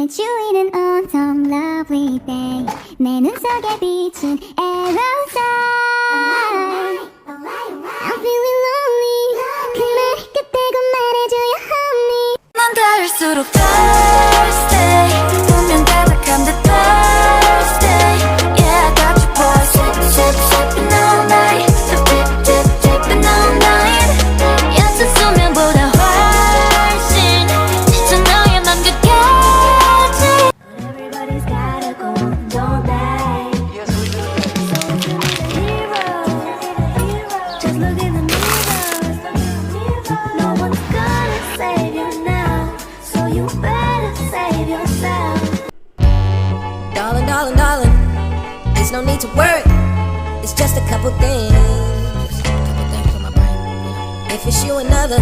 내 주위는 autumn lovely day 내 눈 속에 비친 arrow sign I'm feeling lonely 그 말 끝대고 말해줘요 honey 넌 닿을수록 thirsty 분명 가득한 듯 thirsty Yeah I got you boy sip sip sipping all night Sip dip dip dipping all night 옅은 소면보다 훨씬 지쳐 너의 맘 끝까지 Everybody's gotta go don't they So if you need a hero Just look in the mirror No one's gonna save you now So you better save yourself Darling, darling, darling, there's no need to worry. It's just a couple things. On my brain. If it's you and another,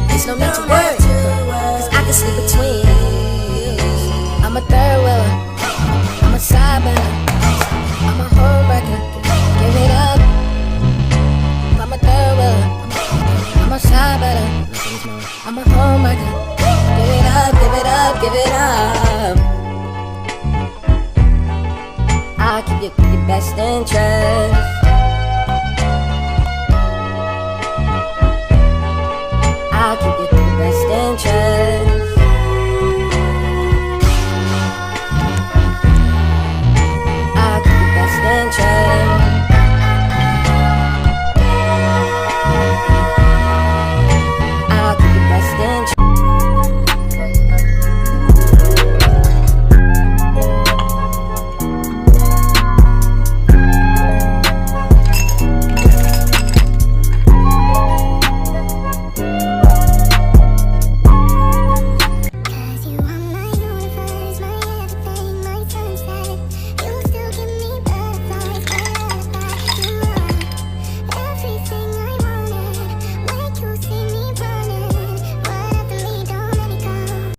there's no need to worry. Cause I can sleep between. I'm a third wheeler, I'm a side burner, I'm a homewrecker. Give it up. I'm a third wheeler, I'm a side burner, I'm a homewrecker. Give it up, give it up, give it up. I'll keep your best interest. I'll keep your best interest. I'll keep your best interest. I'll keep your best interest. Cause you are my universe, my everything, my sunset You still give me butterflies, butterflies You are everything I wanted Make you see me running Run after me, don't let me go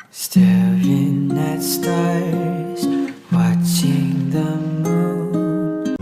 Staring at stars, watching the moon.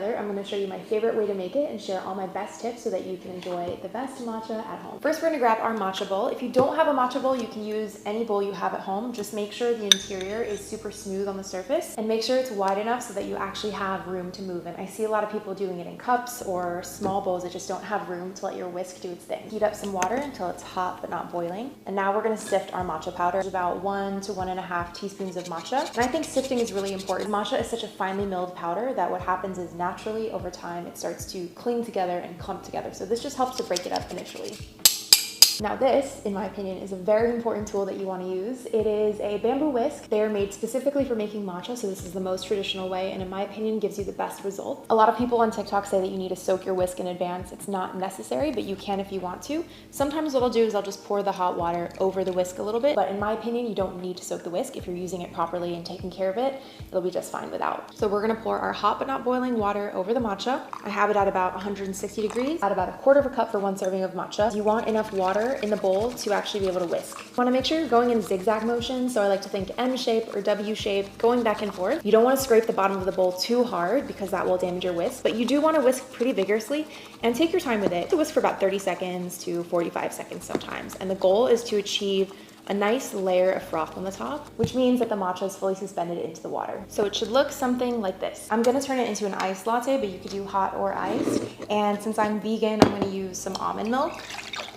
together, I'm going to show you my favorite way to make it and share all my best tips so that you can enjoy the best matcha at home. First, we're going to grab our matcha bowl. If you don't have a matcha bowl, you can use any bowl you have at home. Just make sure the interior is super smooth on the surface and make sure it's wide enough so that you actually have room to move in. I see a lot of people doing it in cups or small bowls that just don't have room to let your whisk do its thing. Heat up some water until it's hot but not boiling. And now we're going to sift our matcha powder. It's about 1 to 1.5 teaspoons of matcha. And I think sifting is really important. Matcha is such a finely milled powder that what happens is naturally over time it starts to cling together and clump together. So this just helps to break it up initially. Now this, in my opinion, is a very important tool that you want to use. It is a bamboo whisk. They are made specifically for making matcha, so this is the most traditional way, and in my opinion, gives you the best result. A lot of people on TikTok say that you need to soak your whisk in advance. It's not necessary, but you can if you want to. Sometimes what I'll do is I'll just pour the hot water over the whisk a little bit, but in my opinion, you don't need to soak the whisk. If you're using it properly and taking care of it, it'll be just fine without. So we're gonna pour our hot but not boiling water over the matcha. I have it at about 160 degrees, at about 1/4 cup for 1 serving of matcha. You want enough water in the bowl to actually be able to whisk. You want to make sure you're going in zigzag motion, so I like to think M shape or W shape, going back and forth. You don't want to scrape the bottom of the bowl too hard because that will damage your whisk, but you do want to whisk pretty vigorously and take your time with it. To whisk for about 30 seconds to 45 seconds sometimes, and the goal is to achieve a nice layer of froth on the top, which means that the matcha is fully suspended into the water. So it should look something like this. I'm gonna turn it into an iced latte, but you could do hot or iced. And since I'm vegan, I'm gonna use some almond milk.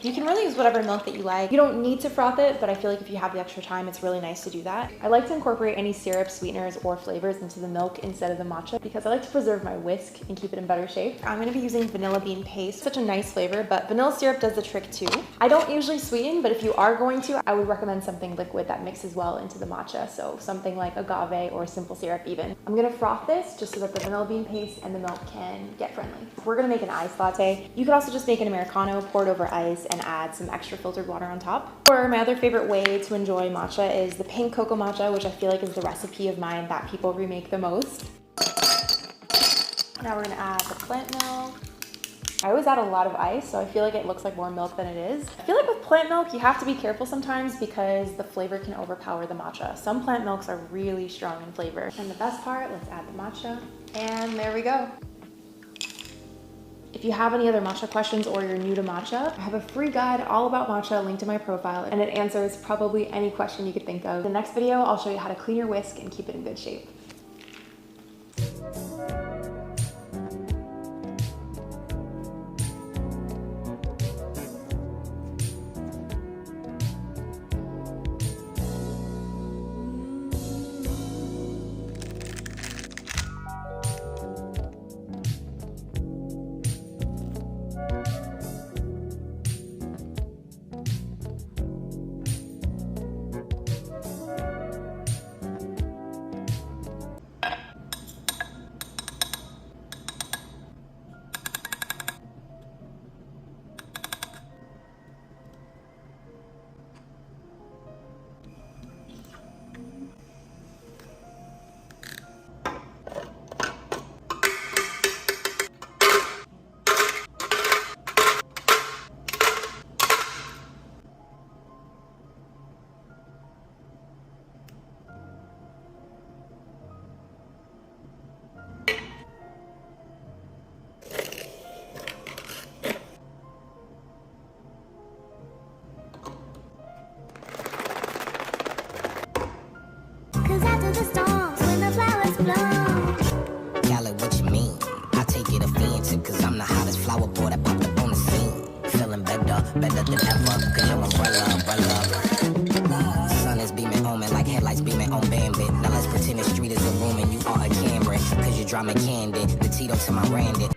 You can really use whatever milk that you like. You don't need to froth it, but I feel like if you have the extra time, it's really nice to do that. I like to incorporate any syrups, sweeteners, or flavors into the milk instead of the matcha because I like to preserve my whisk and keep it in better shape. I'm gonna be using vanilla bean paste. Such a nice flavor, but vanilla syrup does the trick too. I don't usually sweeten, but if you are going to, I would recommend something liquid that mixes well into the matcha. So something like agave or simple syrup even. I'm gonna froth this just so that the vanilla bean paste and the milk can get friendly. We're gonna make an iced latte. You could also just make an Americano, pour it over ice, and add some extra filtered water on top. Or my other favorite way to enjoy matcha is the pink cocoa matcha, which I feel like is the recipe of mine that people remake the most. Now we're gonna add the plant milk. I always add a lot of ice, so I feel like it looks like more milk than it is. I feel like with plant milk, you have to be careful sometimes because the flavor can overpower the matcha. Some plant milks are really strong in flavor. And the best part, let's add the matcha. And there we go. If you have any other matcha questions or you're new to matcha, I have a free guide all about matcha linked in my profile, and it answers probably any question you could think of. In the next video, I'll show you how to clean your whisk and keep it in good shape. Cause after the storms, when the flowers bloom, Y'all like what you mean? I take it offensive, cause I'm the hottest flower boy that popped up on the scene. Feeling better than ever, cause your umbrella. Sun is beaming on me like headlights beaming on Bambit. Now let's pretend the street is a room and you are a Camry, cause you're drama candid. The Tito to my Randy,